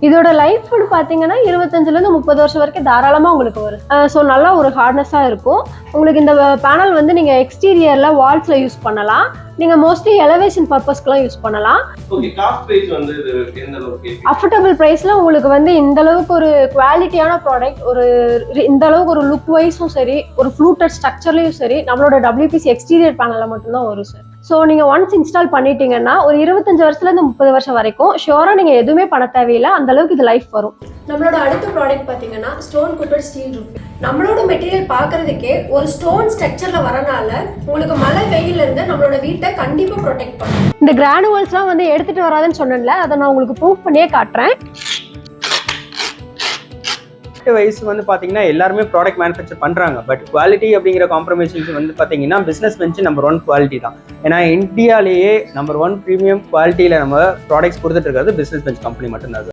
இதோட லைஃப் பார்த்தீங்கன்னா 25லேருந்து 30 வருஷம் வரைக்கும் தாராளமாக உங்களுக்கு வரும். ஸோ நல்லா ஒரு ஹார்ட்னஸாக இருக்கும். உங்களுக்கு இந்த பேனல் வந்து நீங்கள் எக்ஸ்டீரியரில் வால்ஸில் யூஸ் பண்ணலாம். நீங்கள் மோஸ்ட்லி எலவேஷன் பர்பஸ்க்குலாம் யூஸ் பண்ணலாம். ஓகே, காஸ்ட் பிரைஸ் வந்து இது எந்த அளவுக்கு? அஃபோர்டபுள் ப்ரைஸில் உங்களுக்கு வந்து இந்த அளவுக்கு ஒரு குவாலிட்டியான ப்ராடக்ட், ஒரு இந்த அளவுக்கு ஒரு லுக் வைஸும் சரி, ஒரு ஃப்ளூட்டட் ஸ்ட்ரக்சர்லையும் சரி, நம்மளோட WPC எக்ஸ்டீரியர் பேனலில் மட்டும்தான் வரும் சார். ஸோ நீங்கள் ஒன்ஸ் இன்ஸ்டால் பண்ணிட்டீங்கன்னா ஒரு 25 வருஷத்துலேருந்து 30 வருஷம் வரைக்கும் ஷியோராக நீங்கள் எதுவுமே பண்ண தேவையில்லை, அந்த அளவுக்கு இது லைஃப் வரும். நம்மளோட அடுத்த ப்ராடக்ட் பார்த்தீங்கன்னா ஸ்டோன் கோட்டட் ஸ்டீல் ரூஃப். நம்மளோட மெட்டீரியல் பார்க்கறதுக்கே ஒரு ஸ்டோன் ஸ்ட்ரக்சரில் வரனால உங்களுக்கு மழை வெயில இருந்து நம்மளோட வீட்டை கண்டிப்பாக ப்ரொடெக்ட் பண்ணும். இந்த கிரானுவல்ஸ்லாம் வந்து எடுத்துகிட்டு வராதுன்னு சொன்னேன்ல, அதை நான் உங்களுக்கு ப்ரூஃப் பண்ணியே காட்டுறேன். வைஸ் வந்து பார்த்தீங்கன்னா எல்லாருமே ப்ராடக்ட் மேனுஃபேக்சர் பண்ணுறாங்க. பட் குவாலிட்டி அப்படிங்கிற காம்ப்ரமைசேஷன்ஸ் வந்து பார்த்தீங்கன்னா பிஸ்னஸ் பெஞ்சு நம்பர் 1 குவாலிட்டி தான். ஏன்னா இந்தியாவிலேயே நம்பர் 1 ப்ரீமியம் குவாலிட்டியில் நம்ம ப்ராடக்ட்ஸ் கொடுத்துட்டு இருக்கிறது பிஸ்னஸ் பெஞ்ச் கம்பெனி மட்டும்தான்.